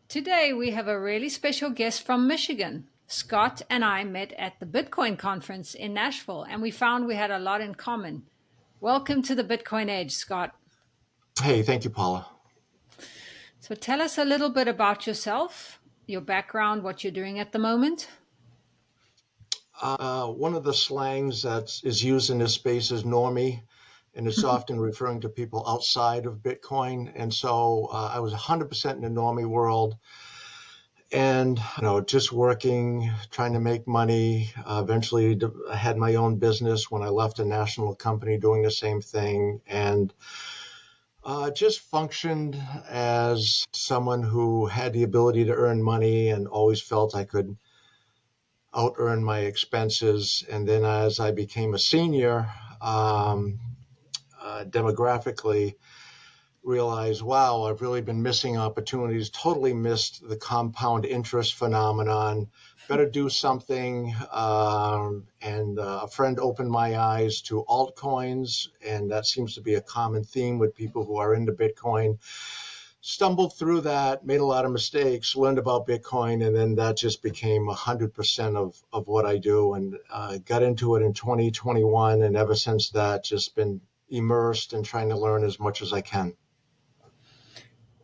Today, we have a really special guest from Michigan. Scott and I met at the Bitcoin conference in Nashville, and we found we had a lot in common. Welcome to the Bitcoin Age, Scott. Hey, thank you, Paula. So, tell us a little bit about yourself, your background, what you're doing at the moment. One of the slangs that is used in this space is normie, and it's often referring to people outside of Bitcoin. And so I was 100% in the normie world and, just working, trying to make money. Eventually, I had my own business when I left a national company doing the same thing. And just functioned as someone who had the ability to earn money and always felt I could out earn my expenses. And then as I became a senior, demographically realized, wow, I've really been missing opportunities, totally missed the compound interest phenomenon. Better do something. And a friend opened my eyes to altcoins, and that seems to be a common theme with people who are into Bitcoin. Stumbled through that, made a lot of mistakes, learned about Bitcoin, and then that just became 100% of what I do, and got into it in 2021, and ever since that, just been immersed in trying to learn as much as I can.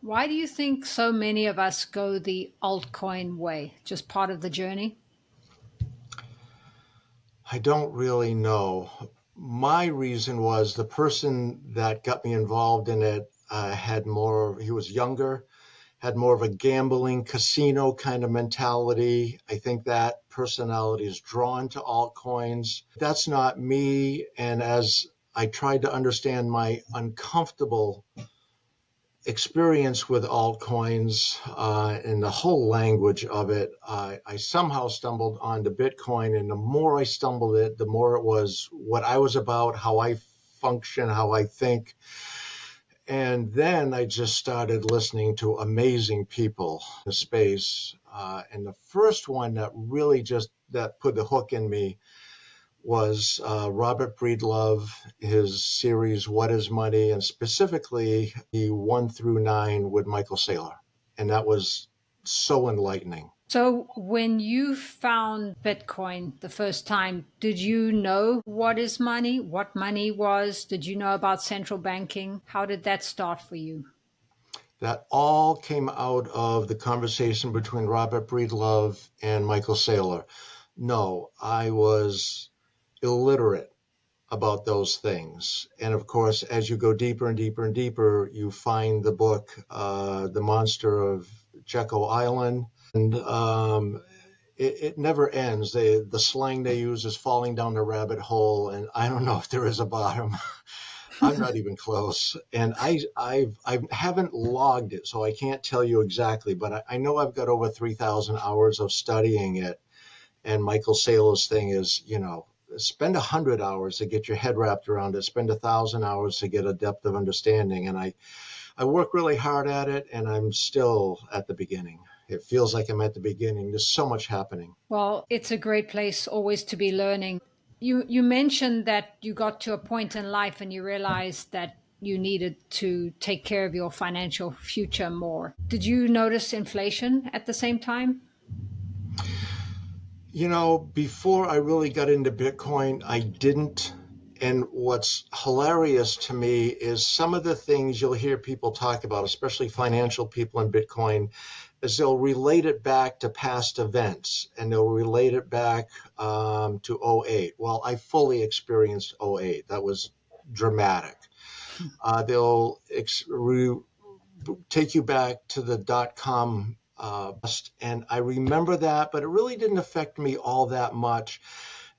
Why do you think so many of us go the altcoin way? Just part of the journey? I don't really know. My reason was the person that got me involved in it he was younger, had more of a gambling casino kind of mentality. I think that personality is drawn to altcoins. That's not me. And as I tried to understand my uncomfortable experience with altcoins and the whole language of it, I somehow stumbled onto Bitcoin. And the more I stumbled it, the more it was what I was about, how I function, how I think. And then I just started listening to amazing people in the space. And the first one that really that put the hook in me was Robert Breedlove, his series, What is Money? And specifically the 1 through 9 with Michael Saylor. And that was so enlightening. So, when you found Bitcoin the first time, did you know what is money, what money was? Did you know about central banking? How did that start for you? That all came out of the conversation between Robert Breedlove and Michael Saylor. No, I was illiterate about those things. And of course, as you go deeper and deeper and deeper, you find the book, The Monster of Jekyll Island. And it never ends. The slang they use is falling down the rabbit hole. And I don't know if there is a bottom. I'm not even close. And I haven't logged it, so I can't tell you exactly, but I know I've got over 3,000 hours of studying it. And Michael Saylor's thing is, spend 100 hours to get your head wrapped around it, spend 1,000 hours to get a depth of understanding. And I work really hard at it, and I'm still at the beginning. It feels like I'm at the beginning. There's so much happening. Well, it's a great place always to be learning. You mentioned that you got to a point in life and you realized that you needed to take care of your financial future more. Did you notice inflation at the same time? Before I really got into Bitcoin, I didn't. And what's hilarious to me is some of the things you'll hear people talk about, especially financial people in Bitcoin, is they'll relate it back to past events and they'll relate it back to '08. Well, I fully experienced '08. That was dramatic. They'll take you back to the .com bust, and I remember that, but it really didn't affect me all that much.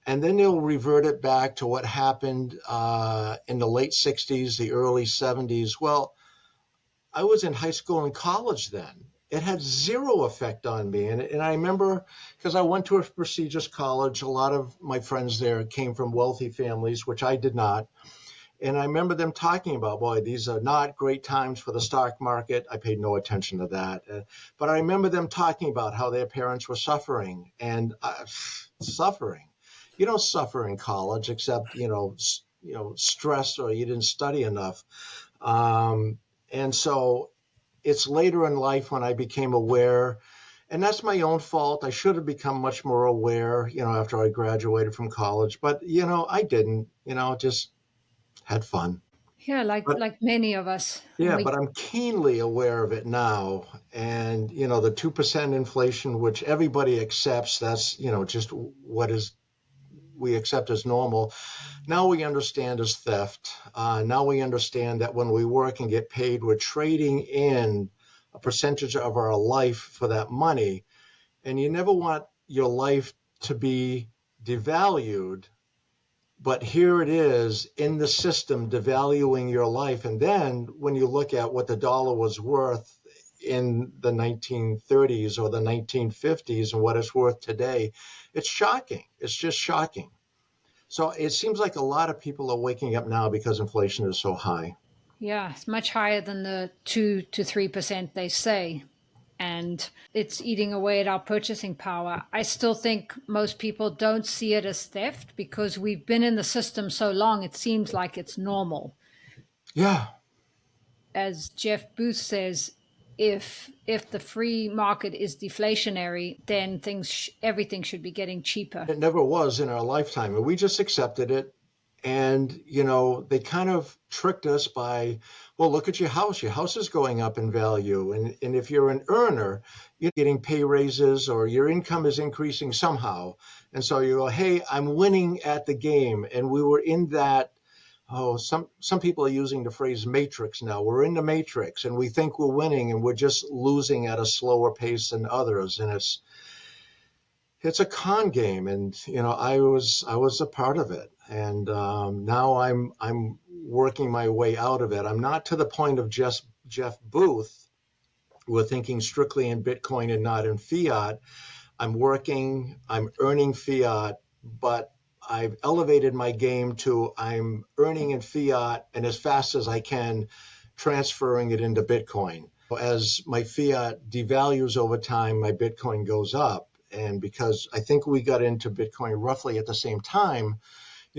And then they'll revert it back to what happened in the late 60s, the early 70s. Well, I was in high school and college then. It had zero effect on me. And I remember, because I went to a prestigious college, a lot of my friends there came from wealthy families, which I did not. And I remember them talking about, boy, these are not great times for the stock market. I paid no attention to that. But I remember them talking about how their parents were suffering and suffering. You don't suffer in college except, stress or you didn't study enough. And so it's later in life when I became aware, and that's my own fault. I should have become much more aware, after I graduated from college, but, I didn't, just had fun. Yeah, But like many of us. And yeah, we but I'm keenly aware of it now. And, the 2% inflation, which everybody accepts, that's, just what is we accept as normal. Now we understand as theft. Now we understand that when we work and get paid, we're trading in a percentage of our life for that money. And you never want your life to be devalued. But here it is in the system devaluing your life. And then when you look at what the dollar was worth in the 1930s or the 1950s and what it's worth today, it's shocking. It's just shocking. So it seems like a lot of people are waking up now because inflation is so high. Yeah, it's much higher than the 2 to 3% they say. And it's eating away at our purchasing power. I still think most people don't see it as theft because we've been in the system so long, it seems like it's normal. Yeah, As Jeff Booth says, if the free market is deflationary, then everything should be getting cheaper. it never was in our lifetime. And we just accepted it. And, they kind of tricked us by, well, look at your house. Your house is going up in value. And if you're an earner, you're getting pay raises or your income is increasing somehow. And so you go, hey, I'm winning at the game. And we were in that. Oh, some people are using the phrase matrix now. We're in the matrix and we think we're winning and we're just losing at a slower pace than others. And it's a con game, and I was a part of it, and now I'm working my way out of it. I'm not to the point of just Jeff Booth. We're thinking strictly in Bitcoin and not in fiat. I'm earning fiat, but I've elevated my game to I'm earning in fiat and as fast as I can transferring it into Bitcoin. As my fiat devalues over time, my Bitcoin goes up. And because I think we got into Bitcoin roughly at the same time,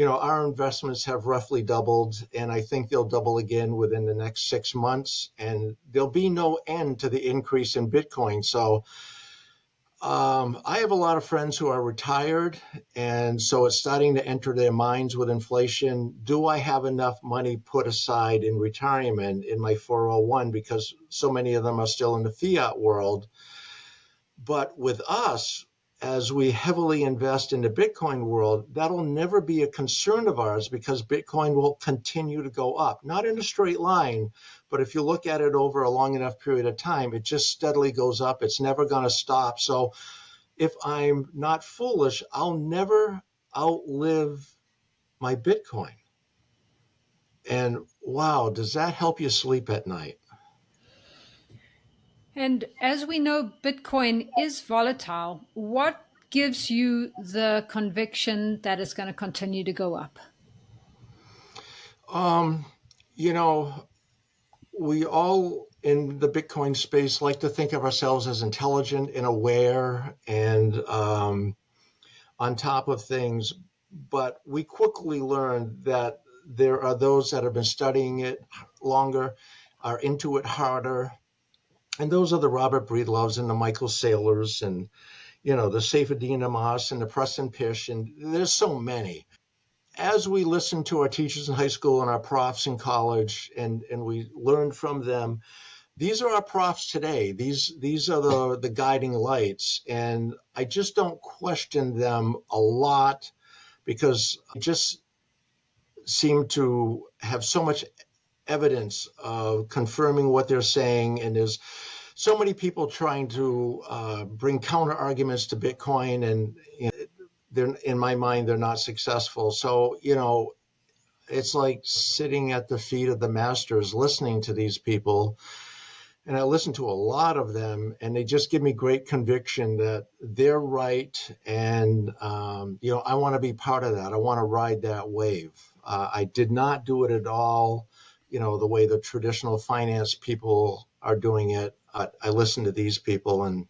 our investments have roughly doubled, and I think they'll double again within the next 6 months. And there'll be no end to the increase in Bitcoin. So I have a lot of friends who are retired, and so it's starting to enter their minds with inflation. Do I have enough money put aside in retirement in my 401? Because so many of them are still in the fiat world. But with us, as we heavily invest in the Bitcoin world, that'll never be a concern of ours because Bitcoin will continue to go up. Not in a straight line, but if you look at it over a long enough period of time, it just steadily goes up. It's never going to stop. So if I'm not foolish, I'll never outlive my Bitcoin. And wow, does that help you sleep at night? And as we know, Bitcoin is volatile. What gives you the conviction that it's going to continue to go up? Um, you know, we all in the Bitcoin space like to think of ourselves as intelligent and aware and on top of things, but we quickly learned that there are those that have been studying it longer, are into it harder, and those are the Robert Breedloves and the Michael Saylors and the Saifedean Ammous and the Preston Pysh, and there's so many. As we listened to our teachers in high school and our profs in college, and we learned from them, these are our profs today. These are the guiding lights, and I just don't question them a lot because I just seem to have so much evidence of confirming what they're saying, and there's so many people trying to bring counter arguments to Bitcoin, and they're in my mind they're not successful. So it's like sitting at the feet of the masters, listening to these people. And I listen to a lot of them, and they just give me great conviction that they're right. And, I want to be part of that. I want to ride that wave. I did not do it at all, the way the traditional finance people are doing it. I listen to these people, and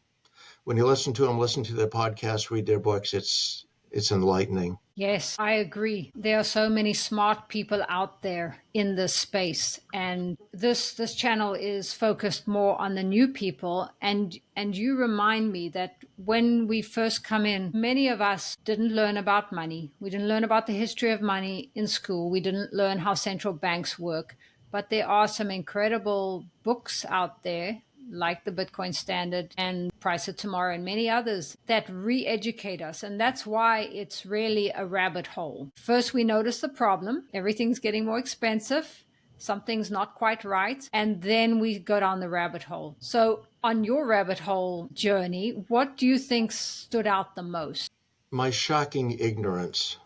when you listen to them, listen to their podcasts, read their books, it's it's enlightening. Yes, I agree. There are so many smart people out there in this space, and this channel is focused more on the new people. And you remind me that when we first come in, many of us didn't learn about money. We didn't learn about the history of money in school. We didn't learn how central banks work. But there are some incredible books out there, like the Bitcoin Standard and Price of Tomorrow and many others, that re-educate us. And that's why it's really a rabbit hole. First, we notice the problem. Everything's getting more expensive. Something's not quite right. And then we go down the rabbit hole. So on your rabbit hole journey, what do you think stood out the most? My shocking ignorance.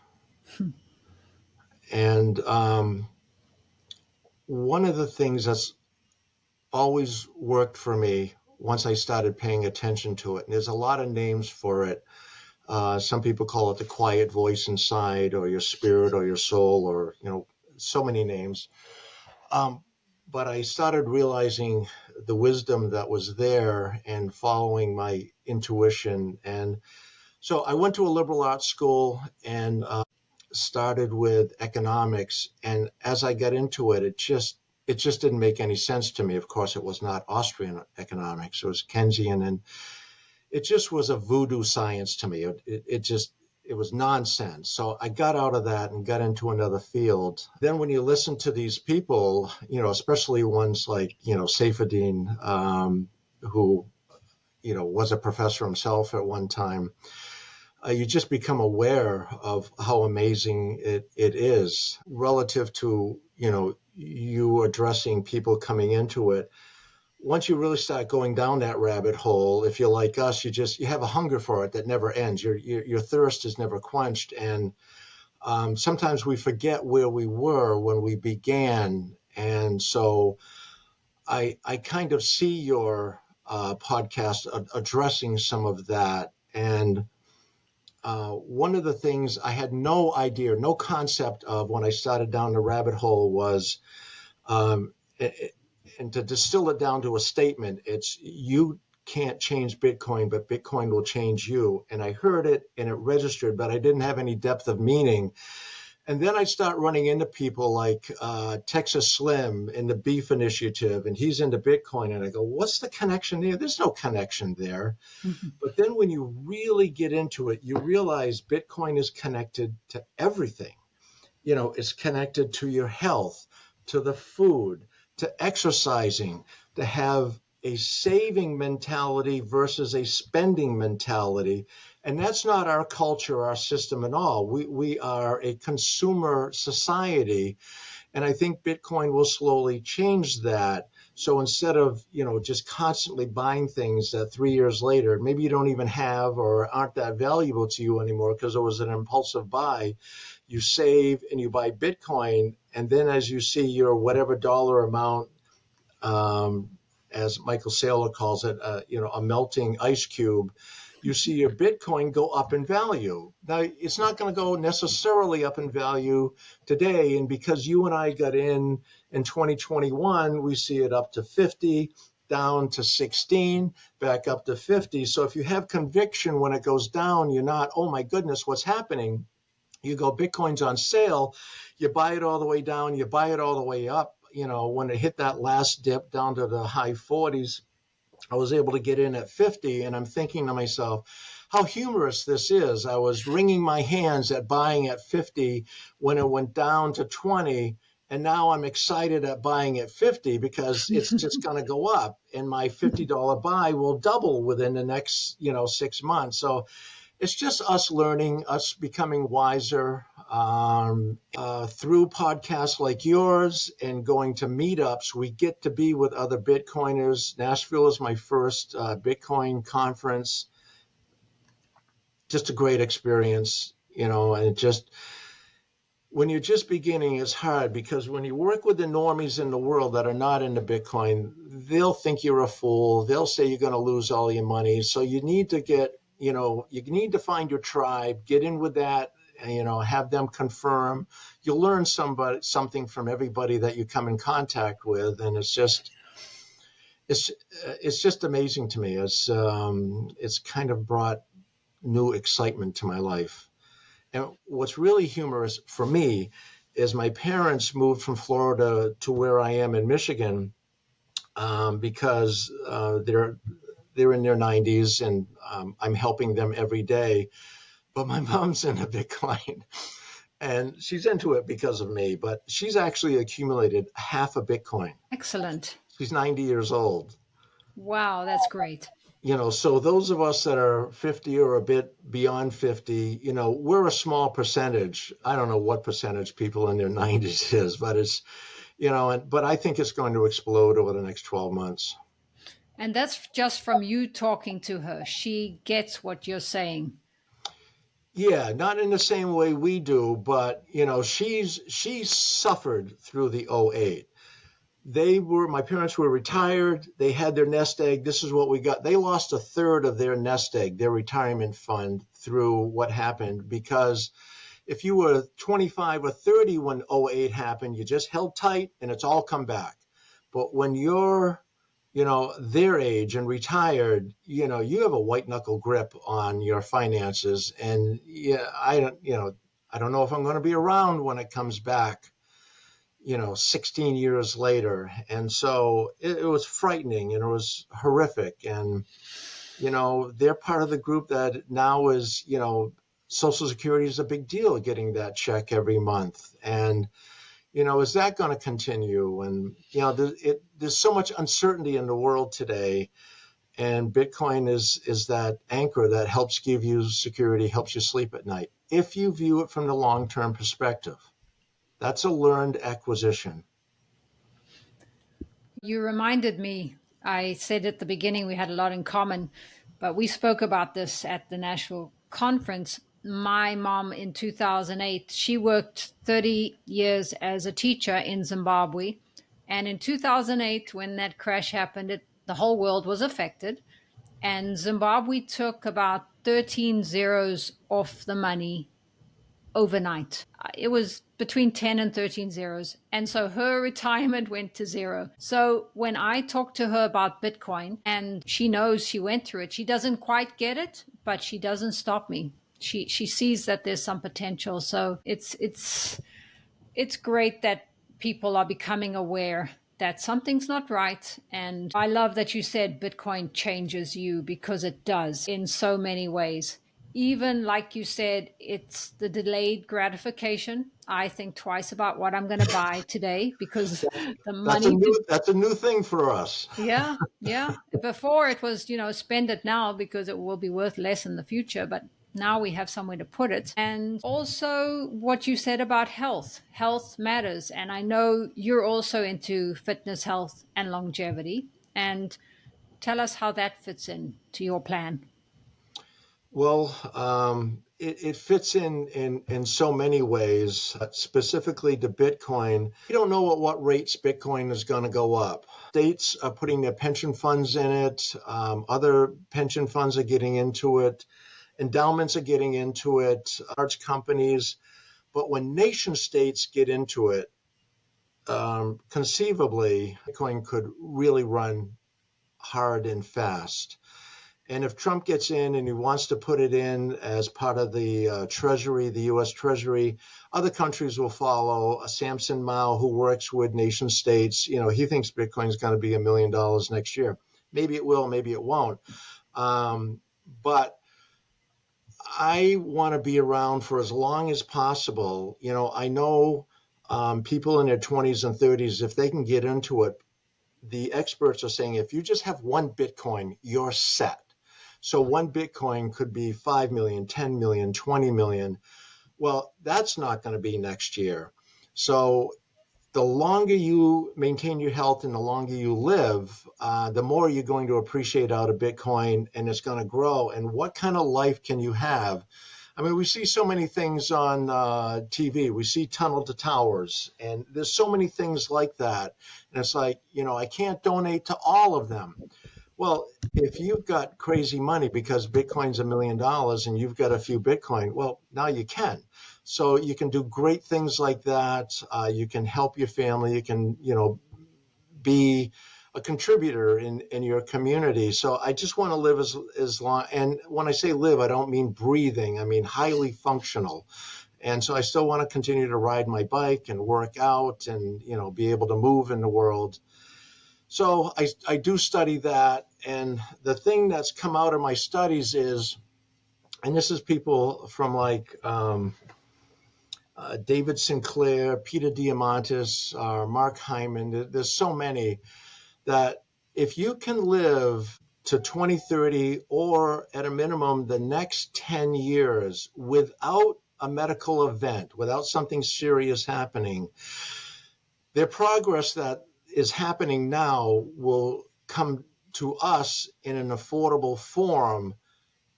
And one of the things that's always worked for me once I started paying attention to it, and there's a lot of names for it. Some people call it the quiet voice inside, or your spirit, or your soul, or, so many names. Um, but I started realizing the wisdom that was there and following my intuition. And so I went to a liberal arts school and started with economics. And as I got into it, it just didn't make any sense to me. Of course, it was not Austrian economics; it was Keynesian, and it just was a voodoo science to me. It was nonsense. So I got out of that and got into another field. Then when you listen to these people, especially ones like, Seyfedin, who, was a professor himself at one time, you just become aware of how amazing it is relative to, you addressing people coming into it. Once you really start going down that rabbit hole, if you're like us, you have a hunger for it that never ends. Your thirst is never quenched. And sometimes we forget where we were when we began. And so I kind of see your podcast addressing some of that. And one of the things I had no idea, no concept of when I started down the rabbit hole was, um, and to distill it down to a statement, it's you can't change Bitcoin, but Bitcoin will change you. And I heard it and it registered, but I didn't have any depth of meaning. And then I start running into people like Texas Slim in the Beef Initiative, and he's into Bitcoin. And I go, what's the connection there? There's no connection there. But then when you really get into it, you realize Bitcoin is connected to everything. It's connected to your health, to the food, to exercising, to have a saving mentality versus a spending mentality. And that's not our culture, our system at all. We are a consumer society. And I think Bitcoin will slowly change that. So instead of, just constantly buying things that 3 years later, maybe you don't even have or aren't that valuable to you anymore because it was an impulsive buy, you save and you buy Bitcoin. And then as you see your whatever dollar amount, as Michael Saylor calls it, a melting ice cube, you see your Bitcoin go up in value. Now, it's not going to go necessarily up in value today. And because you and I got in 2021, we see it up to 50, down to 16, back up to 50. So if you have conviction when it goes down, you're not, oh my goodness, what's happening? You go, Bitcoin's on sale, you buy it all the way down, you buy it all the way up. When it hit that last dip down to the high 40s, I was able to get in at 50, and I'm thinking to myself, how humorous this is. I was wringing my hands at buying at 50 when it went down to 20, and now I'm excited at buying at 50 because it's just going to go up, and my $50 buy will double within the next, 6 months. So it's just us learning, us becoming wiser through podcasts like yours and going to meetups. We get to be with other Bitcoiners. Nashville is my first Bitcoin conference. Just a great experience, and just when you're just beginning, it's hard because when you work with the normies in the world that are not into Bitcoin, they'll think you're a fool. They'll say you're going to lose all your money. So you need to you need to find your tribe, get in with that, and, have them confirm. You'll learn something from everybody that you come in contact with. And it's just amazing to me. It's kind of brought new excitement to my life. And what's really humorous for me is my parents moved from Florida to where I am in Michigan because they're in their 90s, and I'm helping them every day. But my mom's into Bitcoin, and she's into it because of me. But she's actually accumulated half a Bitcoin. Excellent. She's 90 years old. Wow, that's great. So those of us that are 50 or a bit beyond 50, we're a small percentage. I don't know what percentage people in their 90s is, but but I think it's going to explode over the next 12 months. And that's just from you talking to her. She gets what you're saying. Yeah, not in the same way we do, but she's suffered through the '08. My parents were retired. They had their nest egg. This is what we got. They lost a third of their nest egg, their retirement fund, through what happened, because if you were 25 or 30 when '08 happened, you just held tight and it's all come back. But when you're, their age and retired, you have a white knuckle grip on your finances. And yeah, I don't know if I'm going to be around when it comes back, 16 years later. And so it was frightening and it was horrific. And, they're part of the group that now is, Social Security is a big deal, getting that check every month. And, is that going to continue? And, there's so much uncertainty in the world today. And Bitcoin is that anchor that helps give you security, helps you sleep at night. If you view it from the long-term perspective, that's a learned acquisition. You reminded me, I said at the beginning we had a lot in common, but we spoke about this at the Nashville conference. My mom in 2008, she worked 30 years as a teacher in Zimbabwe. And in 2008, when that crash happened, the whole world was affected. And Zimbabwe took about 13 zeros off the money overnight. It was between 10 and 13 zeros. And so her retirement went to zero. So when I talk to her about Bitcoin, and she knows she went through it, she doesn't quite get it, but she doesn't stop me. She sees that there's some potential. So it's great that people are becoming aware that something's not right. And I love that you said Bitcoin changes you, because it does in so many ways. Even like you said, it's the delayed gratification. I think twice about what I'm going to buy today, because the That's a money to, new that's a new thing for us. yeah, yeah. Before it was, spend it now because it will be worth less in the future. But now we have somewhere to put it. And also what you said about health. Health matters. And I know you're also into fitness, health, and longevity. And tell us how that fits in to your plan. Well, it fits in so many ways, specifically to Bitcoin. We don't know at what rates Bitcoin is going to go up. States are putting their pension funds in it. Other pension funds are getting into it. Endowments are getting into it. Large companies. But when nation states get into it, conceivably, Bitcoin could really run hard and fast. And if Trump gets in and he wants to put it in as part of the Treasury, the U.S. Treasury, other countries will follow. Samson Mao, who works with nation states, he thinks Bitcoin is going to be $1 million next year. Maybe it will, maybe it won't. But I want to be around for as long as possible. I know people in their 20s and 30s, if they can get into it, the experts are saying if you just have one Bitcoin, you're set. So one Bitcoin could be 5 million, 10 million, 20 million. Well, that's not going to be next year. So the longer you maintain your health and the longer you live, the more you're going to appreciate out of Bitcoin, and it's going to grow. And what kind of life can you have? I mean, we see so many things on TV. We see tunnel to towers, and there's so many things like that. And it's like, I can't donate to all of them. Well, if you've got crazy money because Bitcoin's $1 million and you've got a few Bitcoin, well, now you can. So you can do great things like that. You can help your family. You can, be a contributor in your community. So I just want to live as long. And when I say live, I don't mean breathing. I mean highly functional. And so I still want to continue to ride my bike and work out and, be able to move in the world. So I do study that. And the thing that's come out of my studies is, and this is people from like David Sinclair, Peter Diamandis, Mark Hyman. There's so many that if you can live to 2030 or at a minimum the next 10 years without a medical event, without something serious happening, their progress that is happening now will come to us in an affordable form.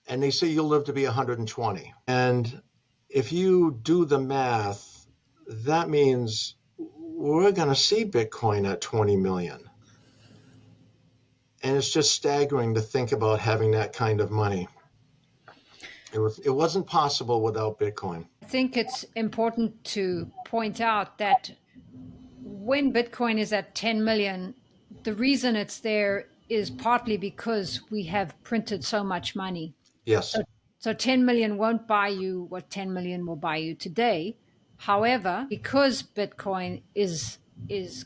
And they say you'll live to be 120. And if you do the math, that means we're going to see Bitcoin at 20 million. And it's just staggering to think about having that kind of money. It wasn't possible without Bitcoin. I think it's important to point out that when Bitcoin is at 10 million, the reason it's there is partly because we have printed so much money. Yes. So 10 million won't buy you what 10 million will buy you today. However, because Bitcoin is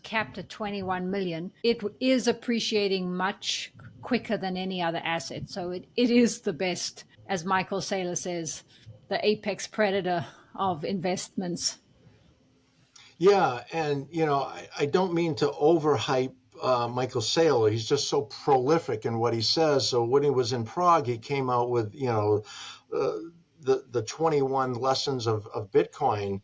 capped at 21 million, it is appreciating much quicker than any other asset. So it is the best, as Michael Saylor says, the apex predator of investments. Yeah, and I don't mean to overhype Michael Saylor. He's just so prolific in what he says. So when he was in Prague, he came out with the 21 lessons of Bitcoin,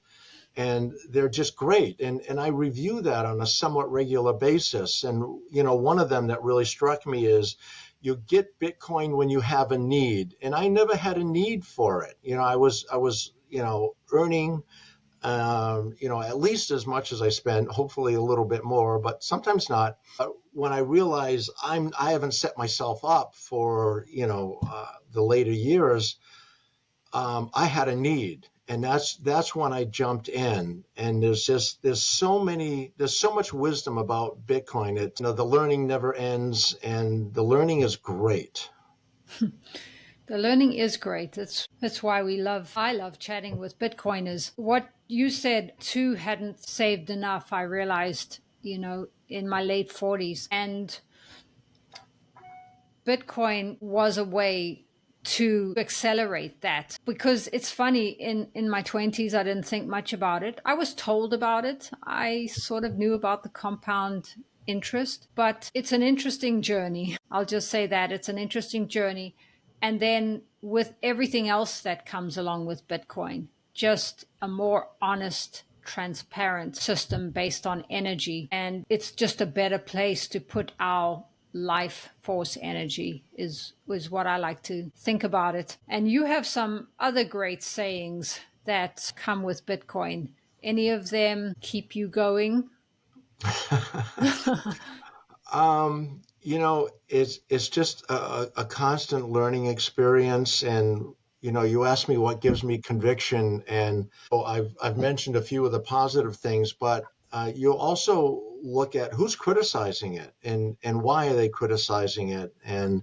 and they're just great. And I review that on a somewhat regular basis. And one of them that really struck me is you get Bitcoin when you have a need, and I never had a need for it. I was earning at least as much as I spent, hopefully a little bit more, but sometimes not. When I realize I haven't set myself up for, the later years, I had a need. And that's when I jumped in. And there's so much wisdom about Bitcoin. The learning never ends, and the learning is great. The learning is great. That's why I love chatting with Bitcoiners. What you said too hadn't saved enough, I realized, in my late 40s. And Bitcoin was a way to accelerate that, because it's funny, in my 20s I didn't think much about it. I was told about it. I sort of knew about the compound interest, but it's an interesting journey. I'll just say that it's an interesting journey. And then with everything else that comes along with Bitcoin, just a more honest, transparent system based on energy. And it's just a better place to put our life force energy is what I like to think about it. And you have some other great sayings that come with Bitcoin. Any of them keep you going? It's just a constant learning experience. And you asked me what gives me conviction, and I've mentioned a few of the positive things, but you also look at who's criticizing it and why are they criticizing it. And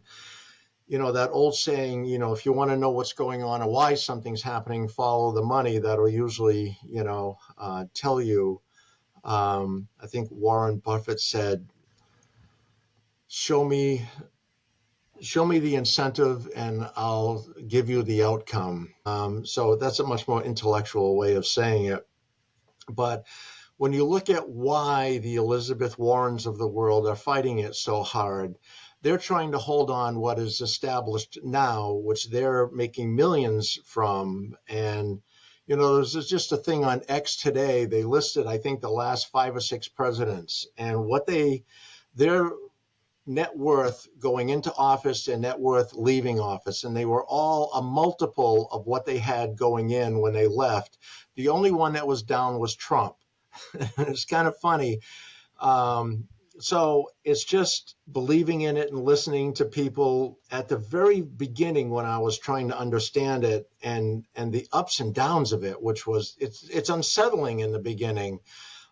that old saying, if you want to know what's going on and why something's happening, follow the money. That'll usually tell you. I think Warren Buffett said, show me the incentive and I'll give you the outcome. So that's a much more intellectual way of saying it. But when you look at why the Elizabeth Warrens of the world are fighting it so hard, they're trying to hold on what is established now, which they're making millions from. And, there's just a thing on X today. They listed, I think, the last 5 or 6 presidents, and their net worth going into office and net worth leaving office. And they were all a multiple of what they had going in when they left. The only one that was down was Trump. It's kind of funny. So it's just believing in it and listening to people at the very beginning when I was trying to understand it, and the ups and downs of it, which was, it's unsettling in the beginning.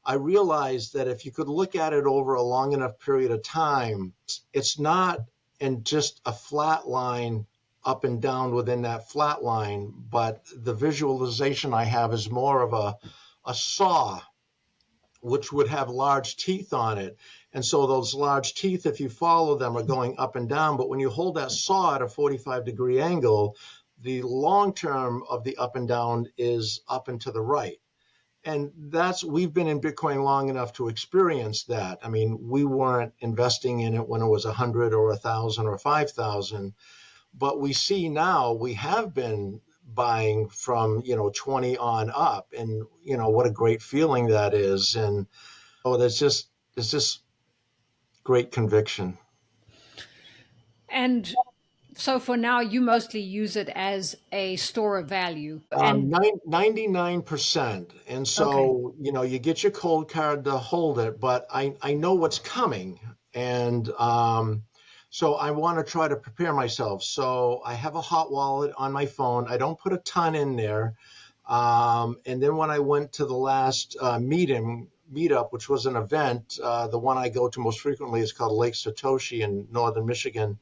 I realized that if you could look at it over a long enough period of time, it's not in just a flat line up and down within that flat line, but the visualization I have is more of a saw, which would have large teeth on it. And so those large teeth, if you follow them, are going up and down. But when you hold that saw at a 45-degree angle, the long term of the up and down is up and to the right. And we've been in Bitcoin long enough to experience that. I mean, we weren't investing in it when it was 100 or 1,000 or 5,000, but we see now we have been buying from 20 on up, and what a great feeling that is. And there's just great conviction. And so for now, you mostly use it as a store of value. And 99%. And okay. so, you get your cold card to hold it, but I know what's coming. And so I want to try to prepare myself. So I have a hot wallet on my phone. I don't put a ton in there. And then when I went to the last meetup, which was an event, the one I go to most frequently is called Lake Satoshi in northern Michigan.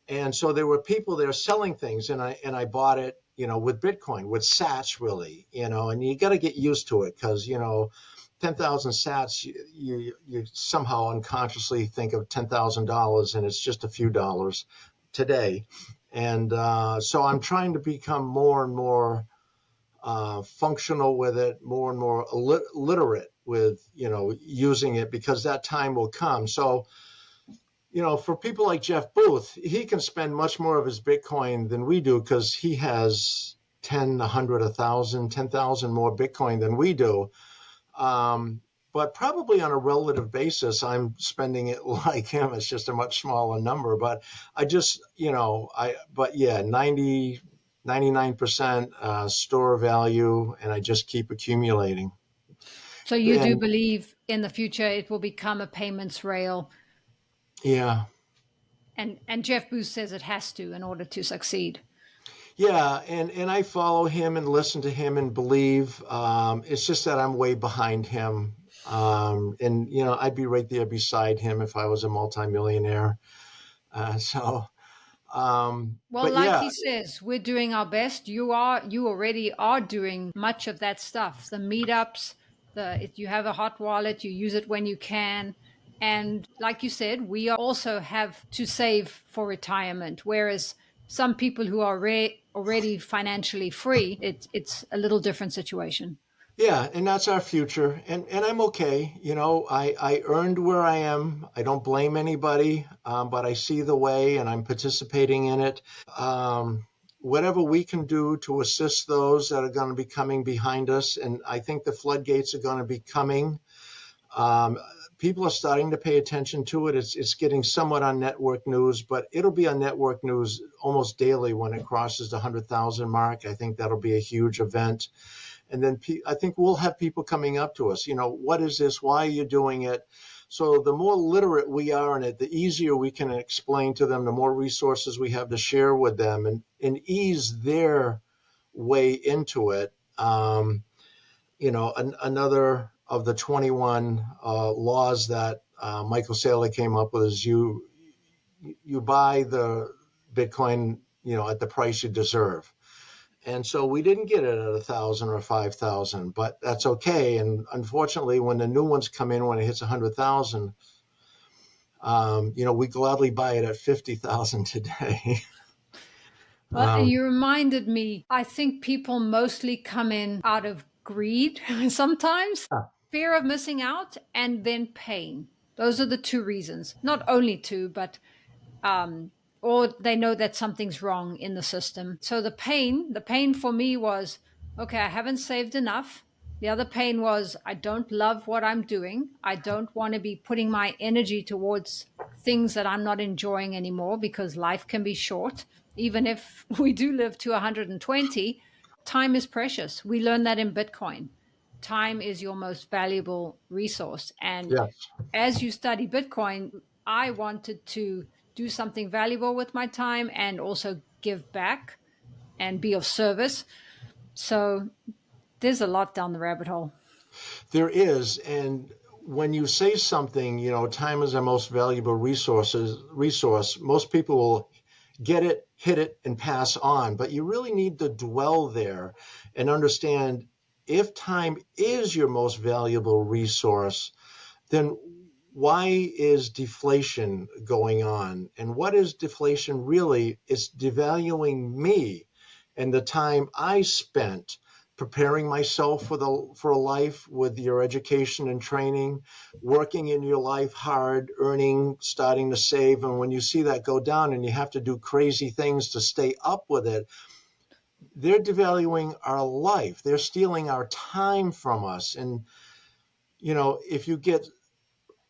And so there were people there selling things, and I bought it, with Bitcoin, with Sats, really, and you got to get used to it because 10,000 Sats, you somehow unconsciously think of $10,000, and it's just a few dollars today. And so I'm trying to become more and more functional with it, more and more literate with using it, because that time will come. So for people like Jeff Booth, he can spend much more of his Bitcoin than we do because he has 10, 100, 1,000, 10,000 more Bitcoin than we do. But probably on a relative basis, I'm spending it like him. It's just a much smaller number. But I just, but yeah, 99% store value, and I just keep accumulating. So you do And believe in the future it will become a payments rail, yeah, and Jeff Booth says it has to in order to succeed. yeah, and I follow him and listen to him and believe. It's just that I'm way behind him. And I'd be right there beside him if I was a multimillionaire. Well, But like yeah, he says, we're doing our best. You already are doing much of that stuff. The meetups, if you have a hot wallet, you use it when you can. And like you said, we also have to save for retirement. Whereas some people who are already financially free, it's a little different situation. yeah, and that's our future, and I'm okay. I earned where I am. I don't blame anybody, but I see the way, and I'm participating in it. Whatever we can do to assist those that are going to be coming behind us, and I think the floodgates are going to be coming. Um, People are starting to pay attention to it. It's getting somewhat on network news, but it'll be on network news almost daily when it crosses the 100,000 mark. I think that'll be a huge event. And then I think we'll have people coming up to us, what is this? Why are you doing it? So the more literate we are in it, the easier we can explain to them, the more resources we have to share with them, and ease their way into it. Another of the 21 laws that Michael Saylor came up with is you buy the Bitcoin, at the price you deserve. And so we didn't get it at 1,000 or 5,000, but that's okay. And unfortunately, when the new ones come in, when it hits 100,000, we gladly buy it at 50,000 today. Well, and um, you reminded me, I think people mostly come in out of greed sometimes, fear of missing out, and then pain. Those are the two reasons. Not only two, but um, or they know that something's wrong in the system. So the pain for me was, okay, I haven't saved enough. The other pain was, I don't love what I'm doing. I don't want to be putting my energy towards things that I'm not enjoying anymore because life can be short. Even if we do live to 120, time is precious. We learn that in Bitcoin. Time is your most valuable resource. And yes. as you study Bitcoin, I wanted to do something valuable with my time and also give back and be of service. So there's a lot down the rabbit hole. There is, and when you say something, time is our most valuable resource. Most people will get it, hit it, and pass on. But you really need to dwell there and understand if time is your most valuable resource, then why is deflation going on? And what is deflation really? It's devaluing me and the time I spent preparing myself for a life with your education and training, working in your life hard, earning, starting to save. And when you see that go down and you have to do crazy things to stay up with it, they're devaluing our life. They're stealing our time from us. And, if you get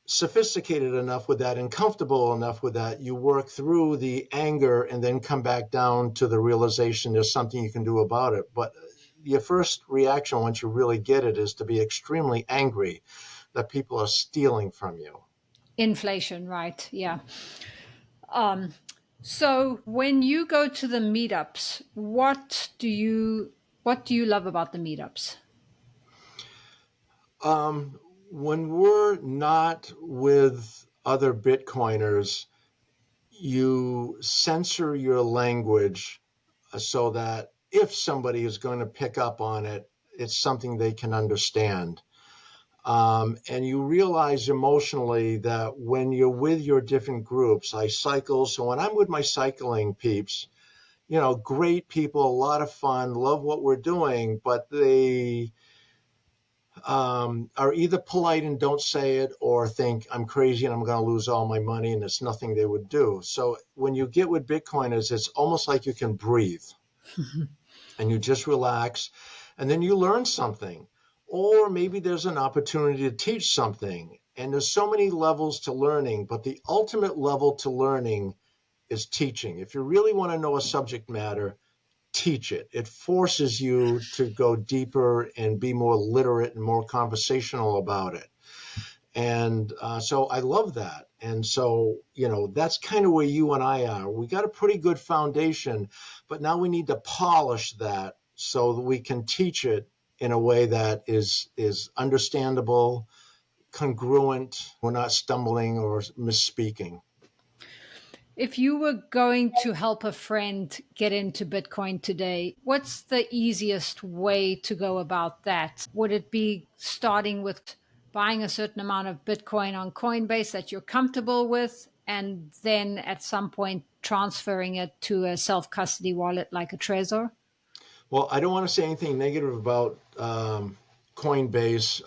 sophisticated enough with that and comfortable enough with that, you work through the anger and then come back down to the realization there's something you can do about it. But your first reaction once you really get it is to be extremely angry that people are stealing from you. Inflation, right? Yeah. So when you go to the meetups, what do you love about the meetups? When we're not with other Bitcoiners, you censor your language so that if somebody is going to pick up on it, it's something they can understand. And you realize emotionally that when you're with your different groups, I cycle. So when I'm with my cycling peeps, great people, a lot of fun, love what we're doing, but they are either polite and don't say it or think I'm crazy and I'm going to lose all my money and it's nothing they would do. So when you get with Bitcoiners, it's almost like you can breathe and you just relax and then you learn something. Or maybe there's an opportunity to teach something. And there's so many levels to learning, but the ultimate level to learning is teaching. If you really want to know a subject matter, teach it. It forces you to go deeper and be more literate and more conversational about it. And so I love that. And so, that's kind of where you and I are. We got a pretty good foundation, but now we need to polish that so that we can teach it in a way that is understandable, congruent. We're not stumbling or misspeaking. If you were going to help a friend get into Bitcoin today, what's the easiest way to go about that? Would it be starting with buying a certain amount of Bitcoin on Coinbase that you're comfortable with, and then at some point transferring it to a self custody wallet like a Trezor? Well, I don't want to say anything negative about Coinbase.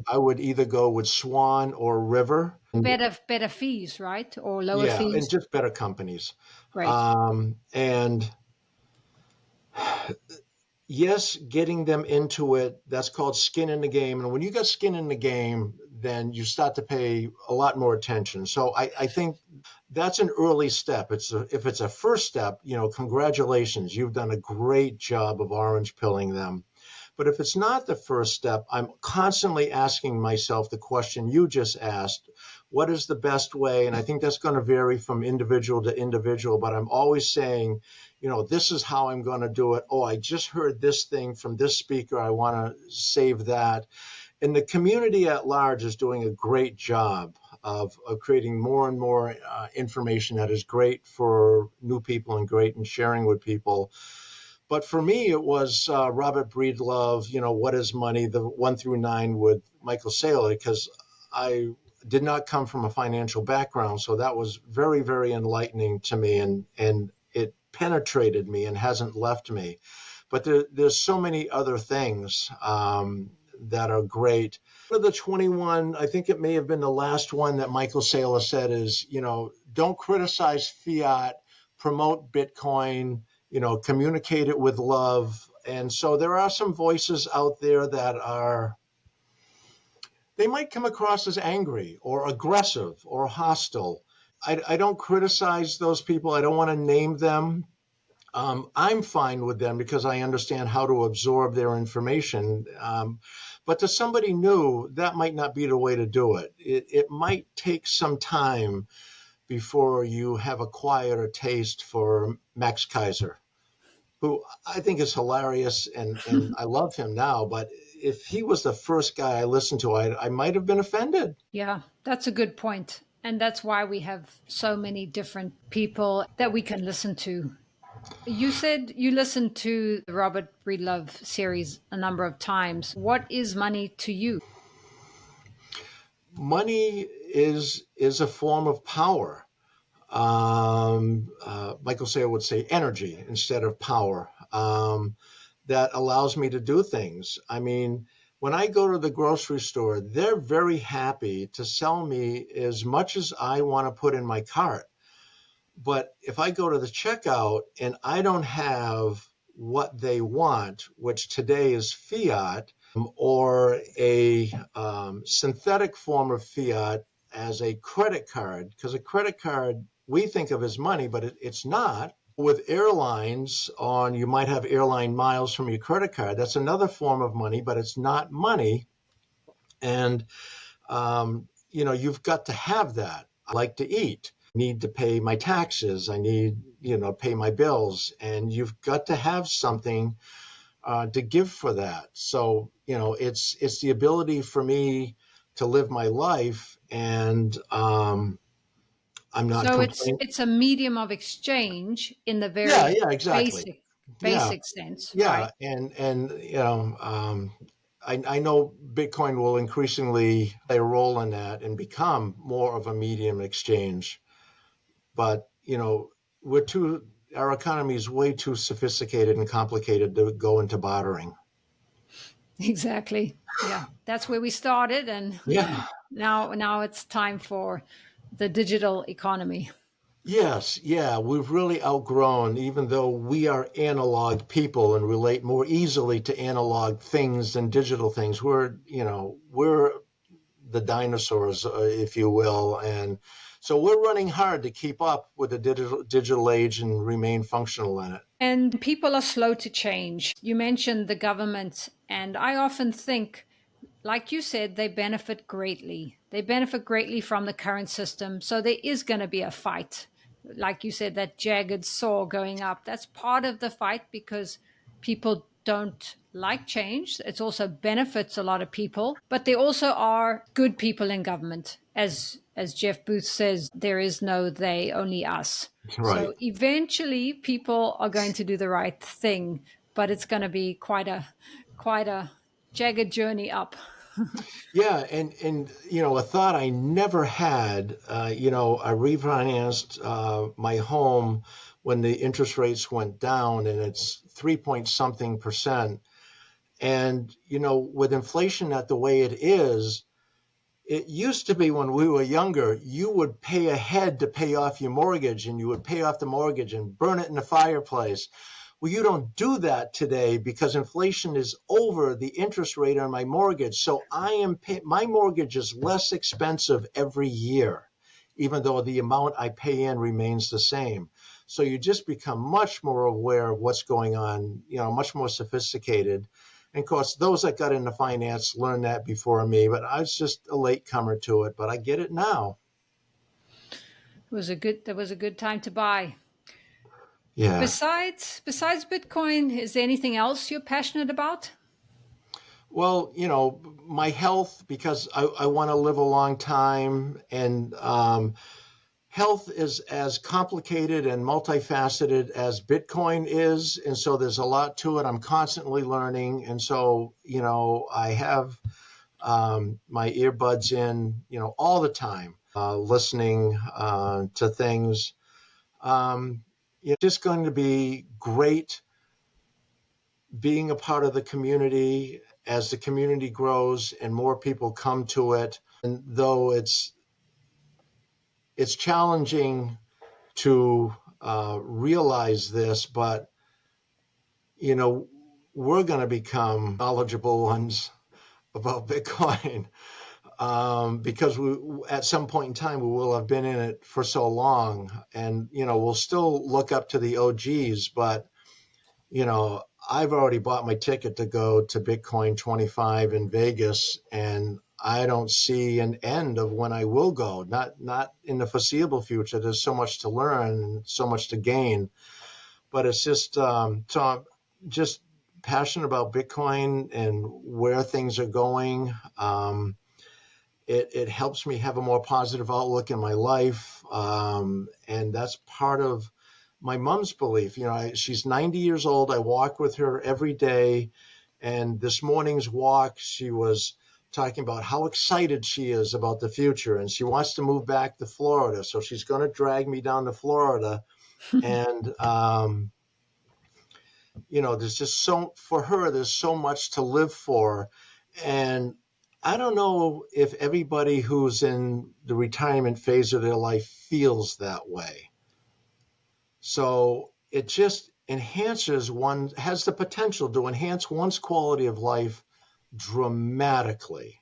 I would either go with Swan or River. Better fees, right? Or lower Yeah, and fees? just better companies. Great. And yes, getting them into it, that's called skin in the game. And when you got skin in the game, then you start to pay a lot more attention. So I think that's an early step. If it's a first step, congratulations, you've done a great job of orange pilling them. But if it's not the first step, I'm constantly asking myself the question you just asked, what is the best way? And I think that's going to vary from individual to individual, but I'm always saying, this is how I'm going to do it. Oh, I just heard this thing from this speaker. I want to save that. And the community at large is doing a great job of creating more and more information that is great for new people and great in sharing with people. But for me, it was Robert Breedlove, What is Money, the 1 through 9 with Michael Saylor, because I did not come from a financial background. So that was very, very enlightening to me, and it penetrated me and hasn't left me. But there's so many other things that are great. One of the 21, I think it may have been the last one that Michael Saylor said is, don't criticize fiat, promote Bitcoin, communicate it with love. And so there are some voices out there that they might come across as angry or aggressive or hostile. I don't criticize those people. I don't want to name them. I'm fine with them because I understand how to absorb their information. But to somebody new, that might not be the way to do it. It might take some time before you have acquired a taste for Max Kaiser, who I think is hilarious, and I love him now, but if he was the first guy I listened to, I might have been offended. Yeah, that's a good point. And that's why we have so many different people that we can listen to. You said you listened to the Robert Breedlove series a number of times. What is money to you? Money is a form of power. Michael Saylor would say energy instead of power. That allows me to do things. I mean, when I go to the grocery store, they're very happy to sell me as much as I want to put in my cart. But if I go to the checkout and I don't have what they want, which today is fiat, or a synthetic form of fiat as a credit card, because a credit card we think of as money, but it's not. With airlines, on you might have airline miles from your credit card. That's another form of money, but it's not money. And you've got to have that. I like to eat. I need to pay my taxes. I need, pay my bills, and you've got to have something to give for that. So, it's the ability for me to live my life, and I'm not So it's complaining. it's a medium of exchange in the Yeah, very yeah, exactly. basic Yeah, basic sense, yeah, right? and I know Bitcoin will increasingly play a role in that and become more of a medium exchange. But our economy is way too sophisticated and complicated to go into bartering. Exactly. Yeah, that's where we started, and Yeah. now it's time for the digital economy. Yes, yeah, we've really outgrown, even though we are analog people and relate more easily to analog things than digital things. We're the dinosaurs, if you will, and so we're running hard to keep up with the digital age and remain functional in it. And people are slow to change. You mentioned the government, and I often think, like you said, they benefit greatly. They benefit greatly from the current system. So there is going to be a fight. Like you said, that jagged saw going up, that's part of the fight because people don't like change. It also benefits a lot of people, but there also are good people in government. As Jeff Booth says, there is no they, only us. Right. So eventually people are going to do the right thing, but it's going to be quite a jagged journey up. Yeah, and a thought I never had. I refinanced my home when the interest rates went down, and it's 3 point something percent. And with inflation at the way it is, it used to be when we were younger, you would pay ahead to pay off your mortgage, and you would pay off the mortgage and burn it in the fireplace. Well, you don't do that today because inflation is over the interest rate on my mortgage. So my mortgage is less expensive every year, even though the amount I pay in remains the same. So you just become much more aware of what's going on, much more sophisticated. And of course, those that got into finance learned that before me, but I was just a latecomer to it, but I get it now. That was a good time to buy. Yeah. Besides Bitcoin, is there anything else you're passionate about? Well, my health, because I want to live a long time, and health is as complicated and multifaceted as Bitcoin is. And so there's a lot to it. I'm constantly learning. And so, I have my earbuds in, all the time, listening to things. It's just going to be great being a part of the community as the community grows and more people come to it. And though it's challenging to realize this, but you know we're going to become knowledgeable ones about Bitcoin because at some point in time we will have been in it for so long, and we'll still look up to the OGs, but I've already bought my ticket to go to Bitcoin 25 in Vegas, and I don't see an end of when I will go. Not in the foreseeable future. There's so much to learn and so much to gain, but it's just just passionate about Bitcoin and where things are going. It helps me have a more positive outlook in my life. And that's part of my mom's belief. She's 90 years old. I walk with her every day. And this morning's walk, she was talking about how excited she is about the future. And she wants to move back to Florida. So she's going to drag me down to Florida. And, there's just for her, there's so much to live for. And I don't know if everybody who's in the retirement phase of their life feels that way. So it just has the potential to enhance one's quality of life dramatically.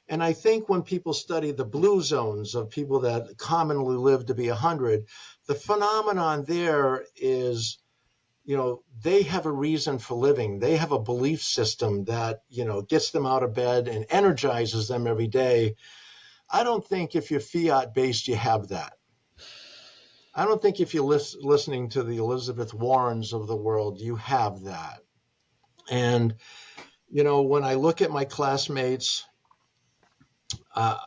And I think when people study the blue zones of people that commonly live to be 100, the phenomenon there is, they have a reason for living. They have a belief system that, gets them out of bed and energizes them every day. I don't think if you're fiat based, you have that. I don't think if you're listening to the Elizabeth Warrens of the world, you have that. And, when I look at my classmates, uh,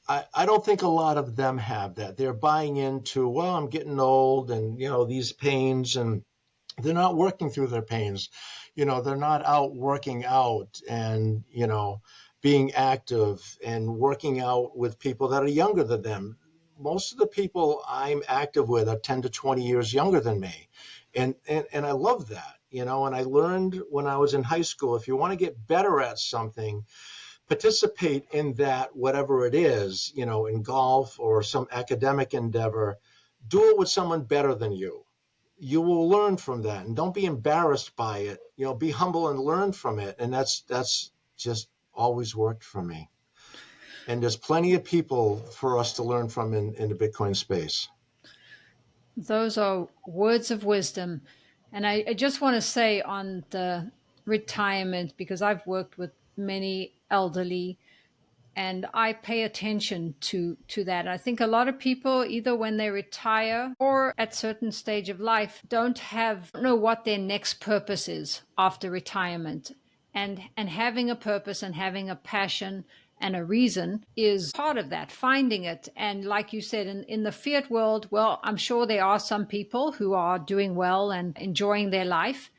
I don't think a lot of them have that. They're buying into, well, I'm getting old and, these pains, and they're not working through their pains. They're not out working out and, being active and working out with people that are younger than them. Most of the people I'm active with are 10 to 20 years younger than me. And I love that, and I learned when I was in high school, if you want to get better at something, participate in that, whatever it is, in golf or some academic endeavor, do it with someone better than you. You will learn from that, and don't be embarrassed by it. Be humble and learn from it. And that's just always worked for me. And there's plenty of people for us to learn from in the Bitcoin space. Those are words of wisdom. And I just want to say on the retirement, because I've worked with many elderly and I pay attention to that. I think a lot of people, either when they retire or at certain stage of life, don't know what their next purpose is after retirement. And having a purpose and having a passion and a reason is part of that, finding it. And like you said, in the fiat world, well, I'm sure there are some people who are doing well and enjoying their life.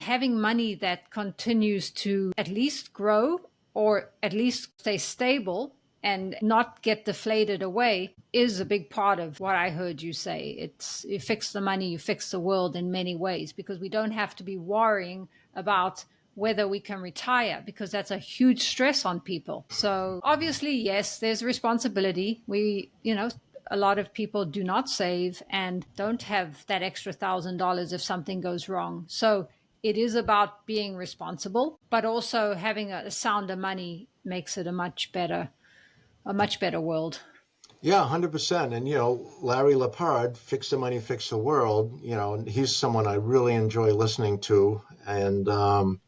Having money that continues to at least grow or at least stay stable and not get deflated away is a big part of what I heard you say. It's you fix the money, you fix the world in many ways, because we don't have to be worrying about whether we can retire, because that's a huge stress on people. So obviously, yes, there's responsibility. A lot of people do not save and don't have that extra $1,000 if something goes wrong. So it is about being responsible, but also having a sounder money makes it a much better world. Yeah, 100%. And, Larry Lepard, Fix the Money, Fix the World, he's someone I really enjoy listening to. And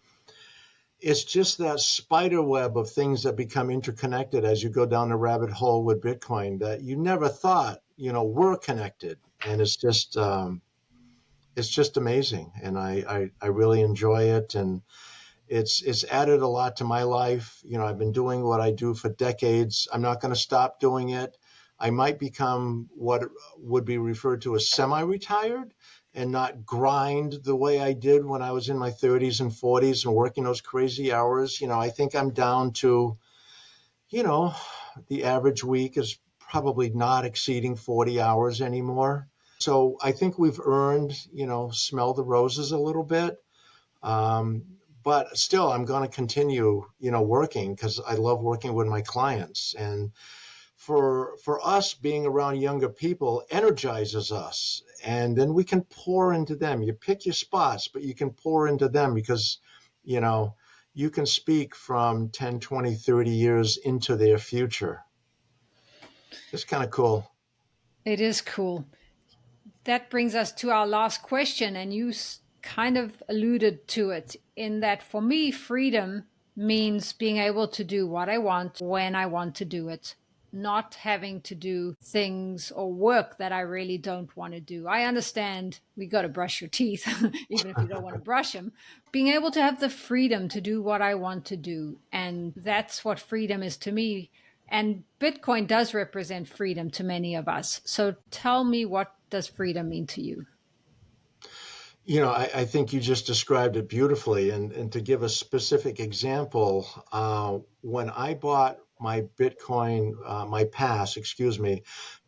it's just that spider web of things that become interconnected as you go down the rabbit hole with Bitcoin that you never thought, were connected. And it's just amazing. And I really enjoy it. And it's added a lot to my life. I've been doing what I do for decades. I'm not going to stop doing it. I might become what would be referred to as semi-retired and not grind the way I did when I was in my 30s and 40s and working those crazy hours. I think I'm down to, you know, the average week is probably not exceeding 40 hours anymore. So I think we've earned, smell the roses a little bit. But still, I'm going to continue, working because I love working with my clients. And for us, being around younger people energizes us. And then we can pour into them. You pick your spots, but you can pour into them because, you can speak from 10, 20, 30 years into their future. It's kind of cool. It is cool. That brings us to our last question, and you kind of alluded to it in that for me, freedom means being able to do what I want when I want to do it. not having to do things or work that I really don't want to do. I understand we got to brush your teeth, even if you don't want to brush them. Being able to have the freedom to do what I want to do. And that's what freedom is to me. And Bitcoin does represent freedom to many of us. So tell me, what does freedom mean to you? I think you just described it beautifully. And to give a specific example, when I bought my my pass, excuse me,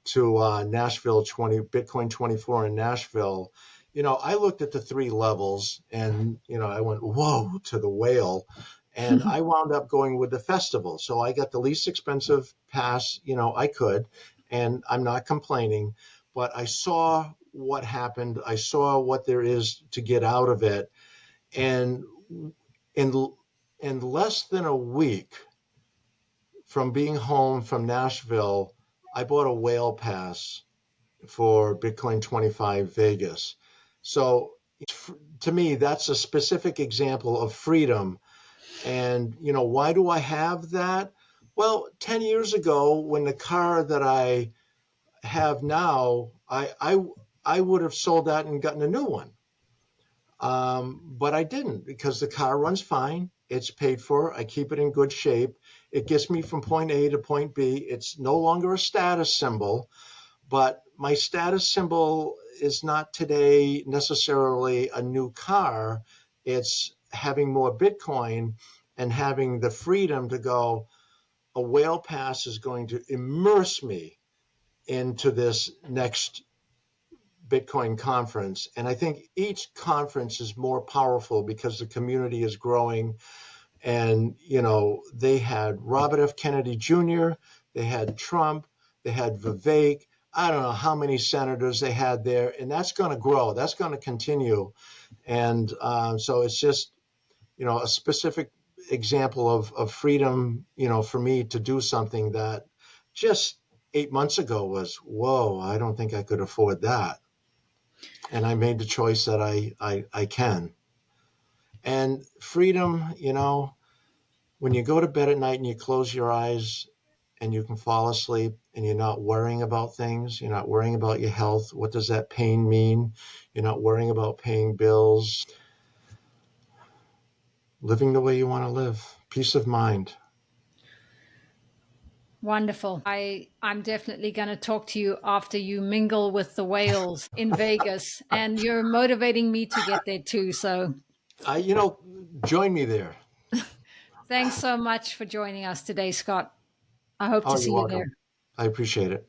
to Nashville 20, Bitcoin 24 in Nashville, I looked at the three levels and, I went, whoa, to the whale. And I wound up going with the festival. So I got the least expensive pass, I could, and I'm not complaining, but I saw what happened. I saw what there is to get out of it. And in, in less than a week from being home from Nashville, I bought a whale pass for Bitcoin 25 Vegas. So to me, that's a specific example of freedom. And, why do I have that? Well, 10 years ago, when the car that I have now, I would have sold that and gotten a new one. But I didn't, because the car runs fine. It's paid for. I keep it in good shape. It gets me from point A to point B. It's no longer a status symbol, but my status symbol is not today necessarily a new car. It's having more Bitcoin and having the freedom to go, a whale pass is going to immerse me into this next Bitcoin conference. And I think each conference is more powerful because the community is growing. And, they had Robert F. Kennedy Jr., they had Trump, they had Vivek. I don't know how many senators they had there. And that's going to grow, that's going to continue. And so it's just, a specific example of freedom, for me to do something that just 8 months ago was, whoa, I don't think I could afford that. And I made the choice that I can. And freedom, when you go to bed at night and you close your eyes and you can fall asleep and you're not worrying about things, you're not worrying about your health. What does that pain mean? You're not worrying about paying bills, living the way you want to live, peace of mind. Wonderful. I'm definitely going to talk to you after you mingle with the whales in Vegas, and you're motivating me to get there too. So I, join me there. thanks so much for joining us today, Scott. I hope to Oh, you're see you there. welcome. I appreciate it.